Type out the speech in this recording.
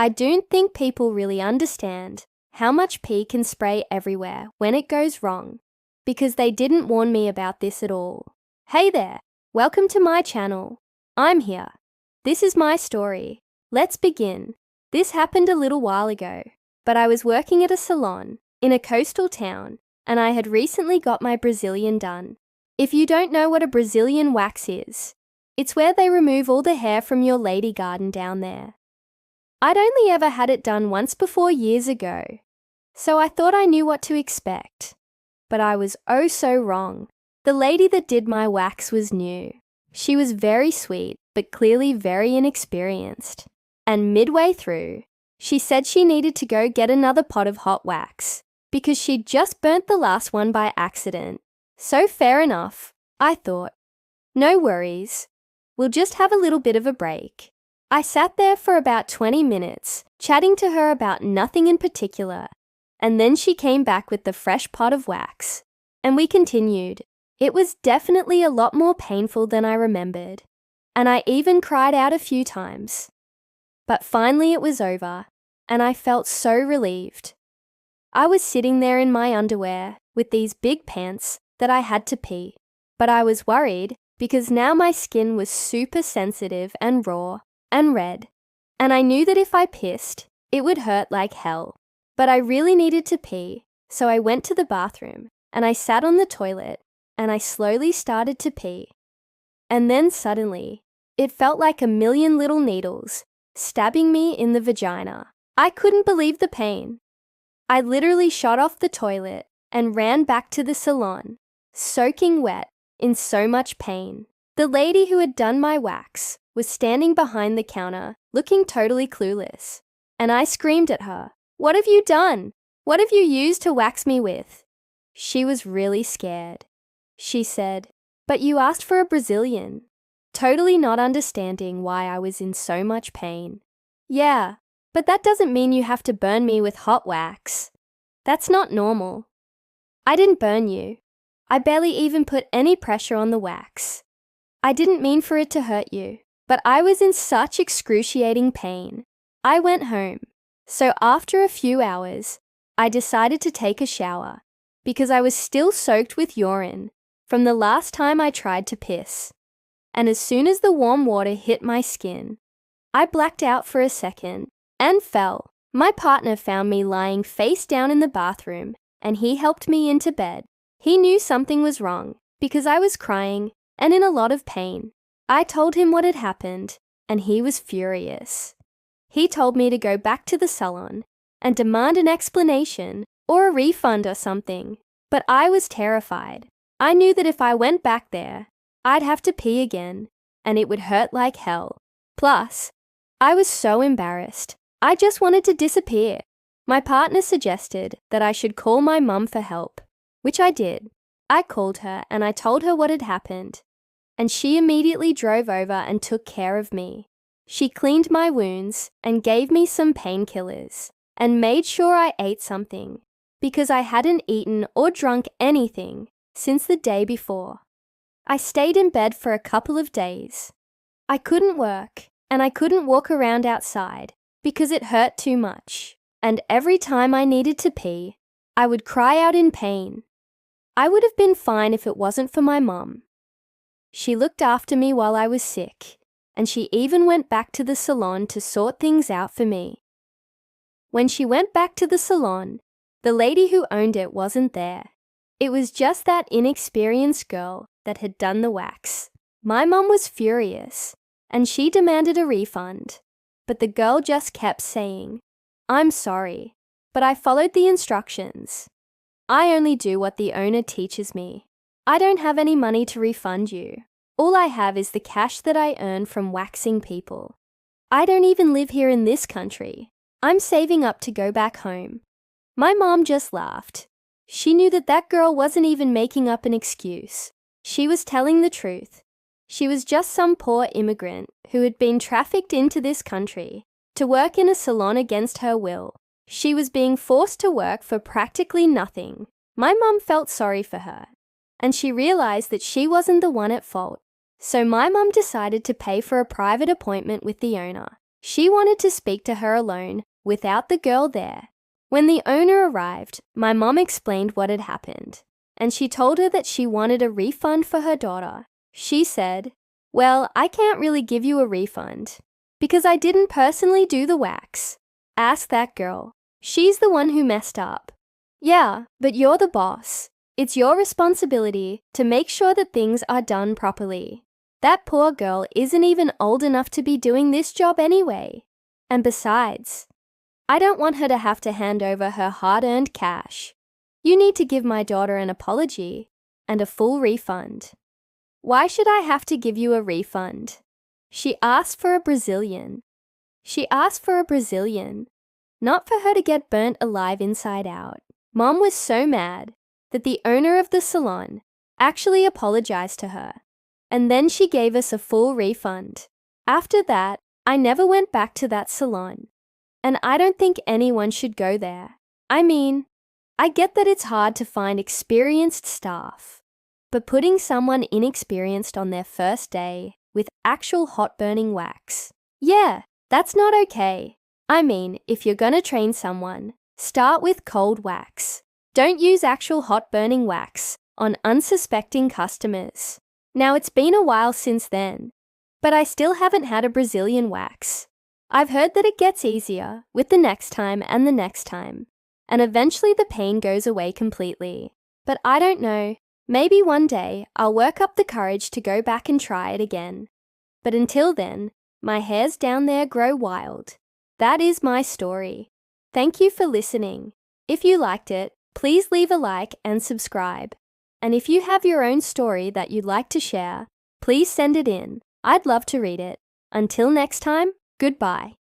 I don't think people really understand how much pee can spray everywhere when it goes wrong, because they didn't warn me about this at all. Hey there, welcome to my channel. I'm here. This is my story. Let's begin. This happened a little while ago, but I was working at a salon in a coastal town, and I had recently got my Brazilian done. If you don't know what a Brazilian wax is, it's where they remove all the hair from your lady garden down there. I'd only ever had it done once before years ago, so I thought I knew what to expect. But I was oh so wrong. The lady that did my wax was new. She was very sweet, but clearly very inexperienced. And midway through, she said she needed to go get another pot of hot wax because she'd just burnt the last one by accident. So fair enough, I thought. No worries. We'll just have a little bit of a break. I sat there for about 20 minutes, chatting to her about nothing in particular, and then she came back with the fresh pot of wax, and we continued. It was definitely a lot more painful than I remembered, and I even cried out a few times. But finally it was over, and I felt so relieved. I was sitting there in my underwear with these big pants that I had to pee, but I was worried because now my skin was super sensitive and raw and red, and I knew that if I pissed, it would hurt like hell. But I really needed to pee, so I went to the bathroom, and I sat on the toilet, and I slowly started to pee. And then suddenly, it felt like a million little needles stabbing me in the vagina. I couldn't believe the pain. I literally shot off the toilet and ran back to the salon, soaking wet in so much pain. The lady who had done my wax was standing behind the counter, looking totally clueless. And I screamed at her, "What have you done? What have you used to wax me with?" She was really scared. She said, "But you asked for a Brazilian," totally not understanding why I was in so much pain. "Yeah, but that doesn't mean you have to burn me with hot wax. That's not normal." "I didn't burn you. I barely even put any pressure on the wax. I didn't mean for it to hurt you, but I was in such excruciating pain. I went home. So after a few hours, I decided to take a shower because I was still soaked with urine from the last time I tried to piss. And as soon as the warm water hit my skin, I blacked out for a second and fell. My partner found me lying face down in the bathroom, and he helped me into bed. He knew something was wrong because I was crying and in a lot of pain. I told him what had happened, and he was furious. He told me to go back to the salon and demand an explanation or a refund or something, but I was terrified. I knew that if I went back there, I'd have to pee again, and it would hurt like hell. Plus, I was so embarrassed. I just wanted to disappear. My partner suggested that I should call my mum for help, which I did. I called her and I told her what had happened, and she immediately drove over and took care of me. She cleaned my wounds and gave me some painkillers and made sure I ate something because I hadn't eaten or drunk anything since the day before. I stayed in bed for a couple of days. I couldn't work and I couldn't walk around outside because it hurt too much, and every time I needed to pee, I would cry out in pain. I would have been fine if it wasn't for my mum. She looked after me while I was sick, and she even went back to the salon to sort things out for me. When she went back to the salon, the lady who owned it wasn't there. It was just that inexperienced girl that had done the wax. My mum was furious, and she demanded a refund, but the girl just kept saying, "I'm sorry, but I followed the instructions. I only do what the owner teaches me. I don't have any money to refund you. All I have is the cash that I earn from waxing people. I don't even live here in this country. I'm saving up to go back home." My mom just laughed. She knew that that girl wasn't even making up an excuse. She was telling the truth. She was just some poor immigrant who had been trafficked into this country to work in a salon against her will. She was being forced to work for practically nothing. My mum felt sorry for her, and she realized that she wasn't the one at fault. So my mum decided to pay for a private appointment with the owner She wanted to speak to her alone without the girl there. When the owner arrived, my mom explained what had happened, and she told her that she wanted a refund for her daughter. She said, "Well, I can't really give you a refund because I didn't personally do the wax. Ask that girl. She's the one who messed up." "Yeah, but you're the boss. It's your responsibility to make sure that things are done properly. That poor girl isn't even old enough to be doing this job anyway. And besides, I don't want her to have to hand over her hard-earned cash. You need to give my daughter an apology and a full refund." "Why should I have to give you a refund?" She asked for a Brazilian. Not for her to get burnt alive inside out. Mom was so mad that the owner of the salon actually apologized to her, and then she gave us a full refund. After that, I never went back to that salon, and I don't think anyone should go there. I mean, I get that it's hard to find experienced staff, but putting someone inexperienced on their first day with actual hot-burning wax, yeah, that's not okay. I mean, if you're gonna train someone, start with cold wax. Don't use actual hot-burning wax on unsuspecting customers. Now, it's been a while since then, but I still haven't had a Brazilian wax. I've heard that it gets easier with the next time and the next time, and eventually the pain goes away completely. But I don't know, maybe one day I'll work up the courage to go back and try it again. But until then, my hairs down there grow wild. That is my story. Thank you for listening. If you liked it, please leave a like and subscribe. And if you have your own story that you'd like to share, please send it in. I'd love to read it. Until next time, goodbye.